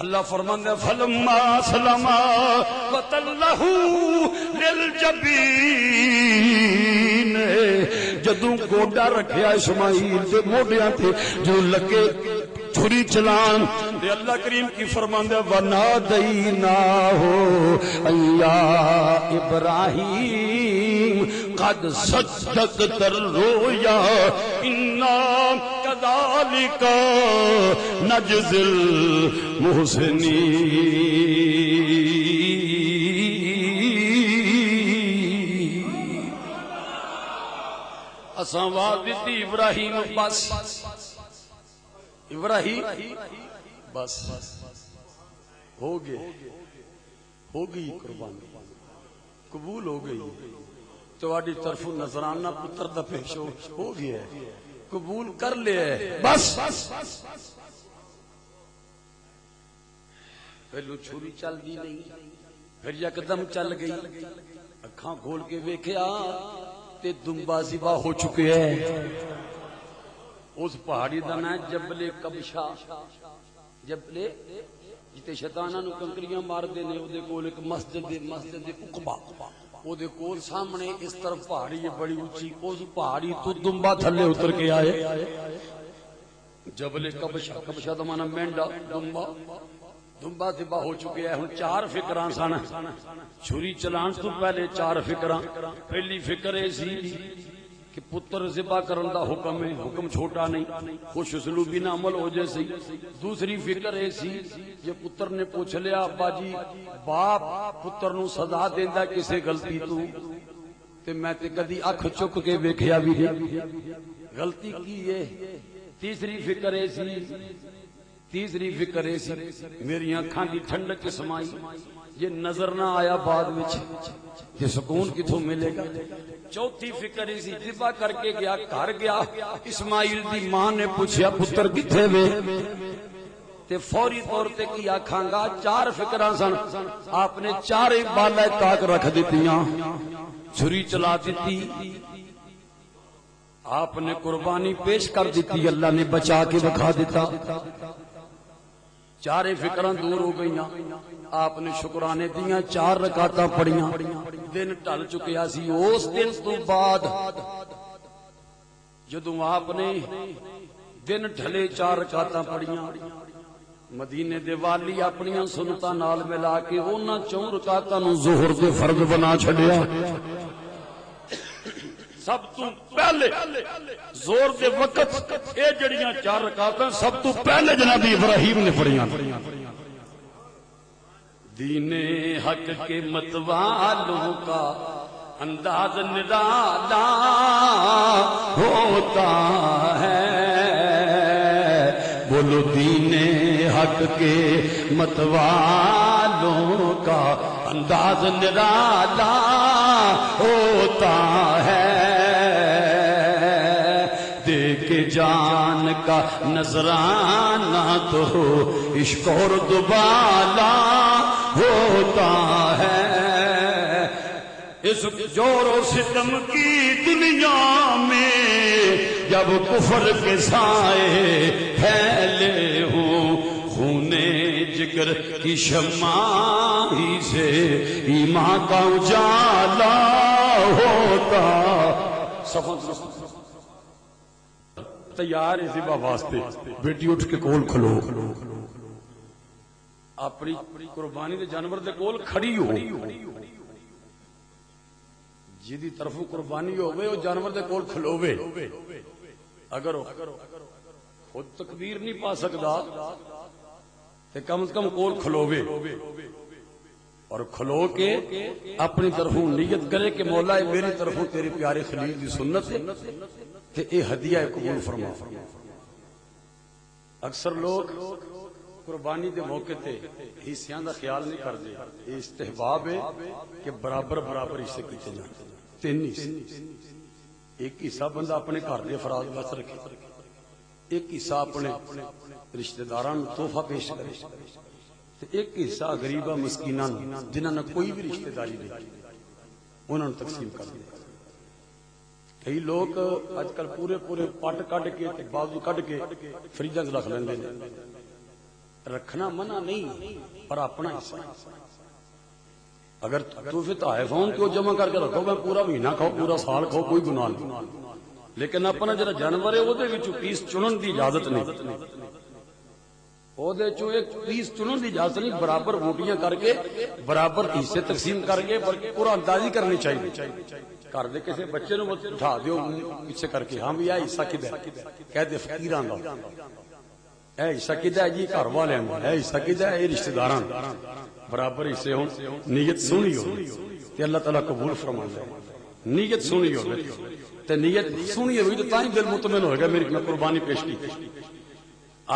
اللہ فرماندے فلما سلما وتلہ للجبین، جدوں گوڈا رکھیا اسماعیل دے موڈیاں تے جو لگے چھری چلان تے اللہ کریم کی فرماندے ونادیناہ یا ابراہیم قد صدقت الرؤیا انا کذالک نجزی المحسنین۔ اساں آواز دیتی ابراہیم بس، ابراہیم بس ہو گئے، ہو گئی قربانی، قبول ہو گئی تواڈی طرف نظرانہ پتر دا پیش ہو گیا ہے، قبول کر لیا ہے بس۔ پہلو چھری چل دی نہیں، پھر یکدم چل گئی، اکھاں کھول کے ویکھیا تے دمبا ذبح ہو چکے ہیں۔ اس پہاڑی دا نام جبل کبشا، جبل جتے شیطاناں نو کنکریاں مار دے نے، او دے کول ایک مسجد عقبہ، او دے کول سامنے اس طرف پہاڑی ہے بڑی اونچی، اس پہاڑی تو دمبا تھلے اتر کے آئے، جبل کبشا، کبشا دا معنی مینڈا، دمبا، دمبا ذبح ہو چکے ہیں۔ ہن چار فکراں سن چھری چلان تو پہلے، چار فکراں۔ پہلی فکر اے سی کہ پتر ذبح کرن دا حکم ہے، حکم چھوٹا نہیں، خوش اسلوبی نہ عمل ہو جائے سی۔ دوسری فکر اے سی جے پتر نے پوچھ لیا ابا جی باپ پتر نو سزا دیندا کسے غلطی تو تے میں تے کدی اکھ چک کے ویکھیا بھی نہیں، غلطی کی ہے۔ تیسری فکر اے سی، تیسری فکر اے سی میری اکھاں دی ٹھنڈک سمائی، یہ نظر نہ آیا بعد وچ یہ سکون کتھوں ملے گا۔ چوتھی فکر اسی ذبح کر کے گیا، گھر گیا، اسماعیل دی ماں نے پوچھیا پتر کتھے وے تے فوری طور تے کی آکھاں گا۔ چار فکراں سن، آپ نے چارے بالائے طاق رکھ دیتیاں، چھری چلا دیتی، آپ نے قربانی پیش کر دیتی، اللہ نے بچا کے دکھا دیتا، چارے فکراں دور ہو گئیاں۔ آپ نے شکرانے دیاں، چار رکعتاں پڑھیاں، دن ٹل چکیا سی۔ اس دن تو بعد جدوں آپ نے دن ڈھلے چار رکعتاں پڑھیاں، مدینے دے والی اپنیاں سنتاں نال ملا کے انہاں 4 رکعتاں نو ظہر دے فرض بنا چھڈیا۔ سب تو پہلے زور دے وقت اے جڑیاں 4 رکعتاں سب تو پہلے جناب ابراہیم نے پڑھیاں۔ دین حق کے متوالوں کا انداز نرالا ہوتا ہے، بولو دین حق کے متوالوں کا انداز نرالا ہوتا ہے، دیکھ جان کا نذرانہ تو عشق اور دوبالا ہوتا ہے۔ اس جور و ستم کی دنیا میں جب کفر کے سائے پھیلے ہوں، خون جگر کی شمع ہی سے ایمان کا اجالا ہوتا۔ تیار اسی با واسطے بیٹی اٹھ کے کول کھلو، اپنی قربانی دے جانور دے کول کھڑی ہو، جیدی طرفوں قربانی ہوئے وہ جانور دے کول کھلووے، اگر خود تکبیر نہیں پا سکدا تے کم از کم کول کھلووے، اور کھلو کے اپنی طرفوں نیت کرے کہ مولا میری طرفوں تیرے پیارے خلیل دی سنت ہے تے اے ہدیہ قبول فرما۔ اکثر لوگ قربانی دے موقع تے حصیاں دا خیال نہیں کرتے، یہ استحباب ہے کہ برابر برابر حصے کیتے جائیں، 3 حصے، ایک حصہ بندہ اپنے گھر دے افراد واسطے رکھے، ایک حصہ اپنے رشتہ داراں نوں تحفہ پیش کرے، تے ایک حصہ غریباں مسکیناں جنہاں نے کوئی بھی رشتہ داری نہیں انہاں نوں تقسیم کر دے۔ کئی لوگ آج کل پورے پٹ کڈ کے بازو کڈ کے فریجاں رکھ لیندے نے، رکھنا منع نہیں پر اپنا حصہ. اگر تحفے تحائف ہوں تو جمع کر کے رکھو، میں پورا مہینہ کھاؤ پورا سال کھاؤ کوئی گناہ نہیں، لیکن اپنا جڑا جانور ہے وہ پیس چنن دی اجازت نہیں، وہ ایک پیس چنن دی اجازت نہیں، برابر روٹیاں کر کے برابر حصے تقسیم کر کے پورا اندازی کرنی چاہیے. گھر دے کسی بچے نو اٹھا دیو پیچھے کر کے، ہاں بھی یہ حصہ کدھر کہہ دے فقیراں دا، اے حصہ کدھر ہے جی گھر والے دا، اے حصہ کدھر ہے رشتہ داراں دا، برابر حصے ہون. نیت سونی ہو تے اللہ تعالیٰ قبول فرماندا ہے. نیت سونی ہو تے نیت سونی ہوئی تو تاں دل مطمئن ہوئے گا میری میں قربانی پیش کی.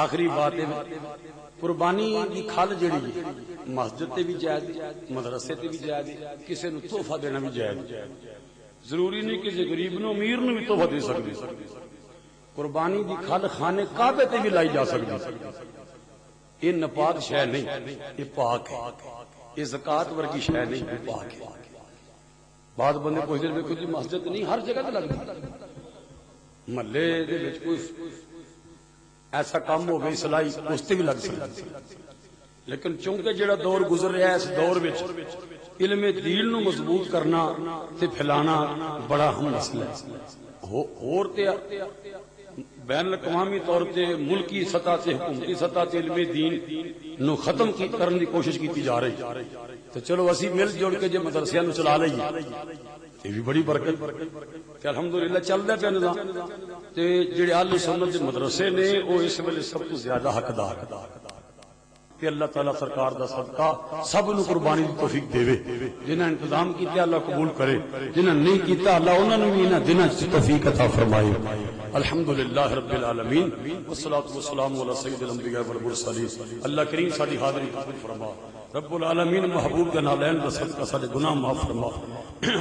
آخری بات ہے قربانی دی کھل جڑی مسجد تے بھی جائز، مدرسے تے بھی جائز، کسی نو تحفہ دینا بھی جائز. ضروری نہیں کسی غریب نو امیر نو بھی تحفہ دے سکدے. قربانی دی کھل خانے کعبے تے بھی لائی جا سکدی. یہ ناپاک شے نہیں، یہ پاک ہے. یہ زکات ورگی شے نہیں، یہ پاک ہے. بعض بندے پوچھتے ہیں کوئی مسجد نہیں، ہر جگہ تے لگدی، محلے دے وچ کوئی ایسا کام ہو گئی سلائی اس تے بھی لگ سکتی. لیکن چونکہ جڑا دور گزر رہا ہے اس دور وچ علم دین نو مضبوط کرنا تے پھیلانا بڑا اہم مسئلہ ہے. اور تے بین الاقوامی طور تے ملکی سطح تے حکومتی سطح تے علم دین نو ختم کرنے کی کوشش کی جا رہی. تو چلو اسی مل جڑ کے جو مدرسیاں نو چلا لئیے یہ بھی بڑی برکت کہ الحمدللہ چلدا پیا نظام. تے جڑے اہل سنت دے مدرسے نے وہ اس ویلے سب تو زیادہ حقدار کہ اللہ تعالیٰ سرکار دا صدقہ سب نو قربانی دی توفیق دے. جنہاں انتظام کیتا اللہ قبول کرے، جنہاں نہیں کیتا اللہ انہاں نو بھی انہاں دناں وچ توفیق عطا فرمائے. الحمدللہ رب العالمین والصلاة والسلام علی سید الانبیاء والمرسلین. اللہ کریم ساری حاضری قبول فرما. رب العالمین محبوب کے نالین دا صدقہ سارے گناہ معاف فرما.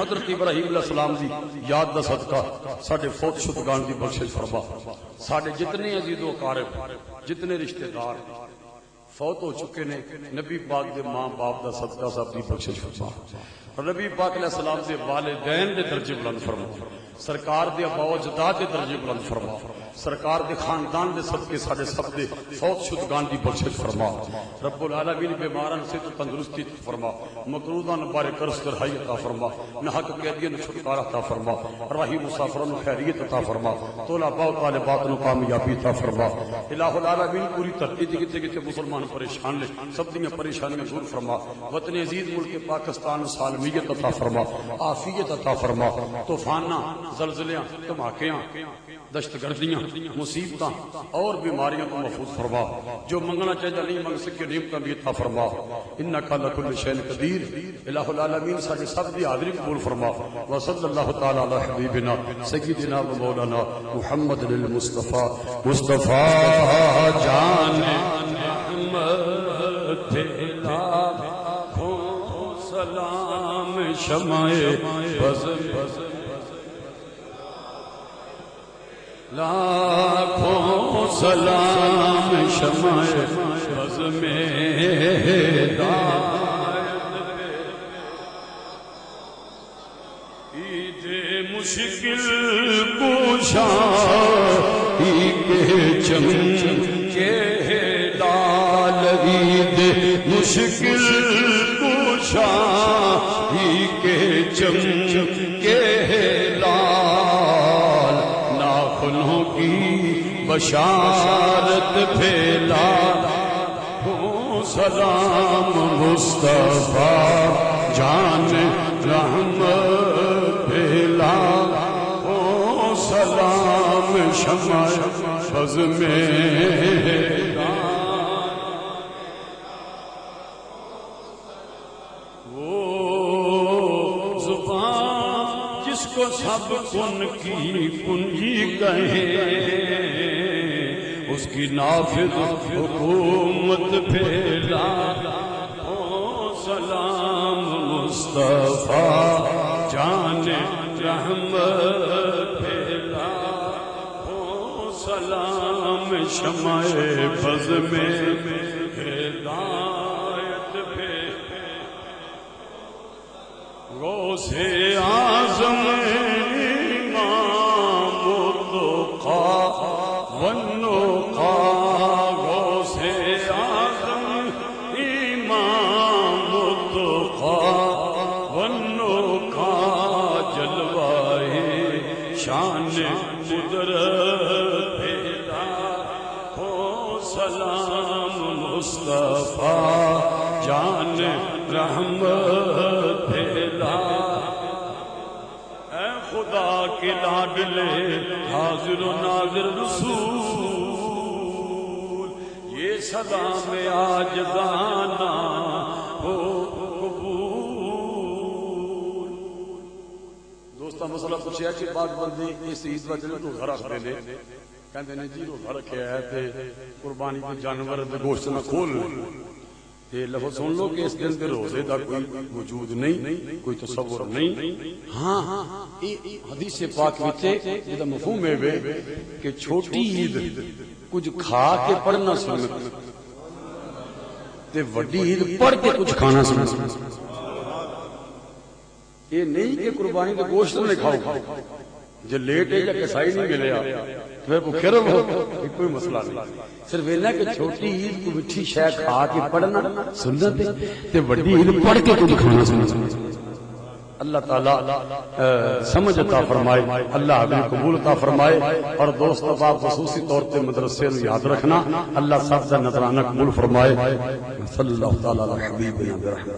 حضرت ابراہیم علیہ السلام دی یاد دا صدقہ سارے فوت شدگان دی بخشش فرما. سارے جتنے عزیز و اقارب جتنے رشتہ دار فوت ہو چکے نے نبی پاک دے ماں باپ دا صدقہ سب دی بخشش فرما. اور نبی پاک علیہ السلام دے والدین دے درجے بلند فرما. سرکار دے ابا و اجداد دے درجے بلند فرما. سرکار دے خاندان دے صدقے سارے سب دے فوت شدگان دی بخشش فرما. رب العالمین بیماران سے تو تندرستی فرما. مقروضان بارے قرض کرہائی عطا فرما. نحق قیدیاں چھٹکارا عطا فرما. راہی مسافران خیریت عطا فرما. طلباء و طالبات نو کامیابی عطا فرما. الہ العالمین پوری دھرتی تے کتے کتے مسلمان پریشان نے سب دیاں پریشانیاں دور فرما. وطن عزیز ملک پاکستان سالمیت عطا فرما. عافیت عطا فرما. طوفاناں زلزلیاں دھماکیاں دہشت گردیاں مصیبتاں اور بیماریاں کو محفوظ فرما. جو منگنا چاہتا نہیں منگ سکے نعمتاں بھی عطا فرما. انک علی کل شیء قدیر. الہ العالمین سارے سب دی حاضری قبول فرما. وصلی اللہ تعالی علی حبیبنا سیدنا و مولانا محمد المصطفیٰ مصطفیٰ جان احمد لاکھوں سلام شمع بز لاکھوں سلام شمع بز میں ہدایت پہ. عید مشکل کشا کے چمکے لال. عید مشکل کشا کے چمکے بشارت پھیلا. سلام مصطفیٰ جان رحمت پھیلا. سلام شمع بز میں وہ زبان جس کو سب کن کی کنجی کہیں اس کی نافذ حکومت پھیلا. سلام مصطفیٰ جان رحمت پھیلا. سلام شمع بز میں ہدایت پھیلا. غوث اعظم امام التقیٰ والنقیٰ. غوث اعظم مصطفیٰ جان رحمت پھیلا، اے خدا کے لاڈلے حاضر و ناظر رسول، یہ سلام عاجزانہ ہو قبول۔ دوستاں مسئلہ پوچھیا کہ بعض بندے اس عید وجہ روزہ رکھتے ہیں، کہتے ہیں جی روزہ رکھیا ہے تے قربانی کے جانور دے گوشت نہ کھول تے لفظ سن لو کہ اس دن دے روزے دا کوئی وجود نہیں، کوئی تصور نہیں۔ ہاں حدیث پاک وچ یہ مفہوم ہے کہ چھوٹی عید کچھ کھا کے پڑھنا سنت تے وڈی عید پڑھ کے کچھ کھانا سنت۔ یہ نہیں کہ قربانی کے گوشت نہ کھاؤ، جو لیٹ ہے یا کسائی نہیں ملیا پھر بھوکے رہو، کوئی مسئلہ نہیں۔ صرف یہ کہ چھوٹی عید کو میٹھی شے کھا کے پڑھنا سنت ہے تے وڈی عید پڑھ کے کچھ کھانا سنت۔ اللہ تعالیٰ سمجھ عطا فرمائے، اللہ ہمیں قبول عطا فرمائے۔ اور دوست احباب خصوصی طور پہ مدرسے میں یاد رکھنا، اللہ سب کا نذرانہ قبول فرمائے۔ صلی اللہ تعالیٰ علی حبیبنا محمد۔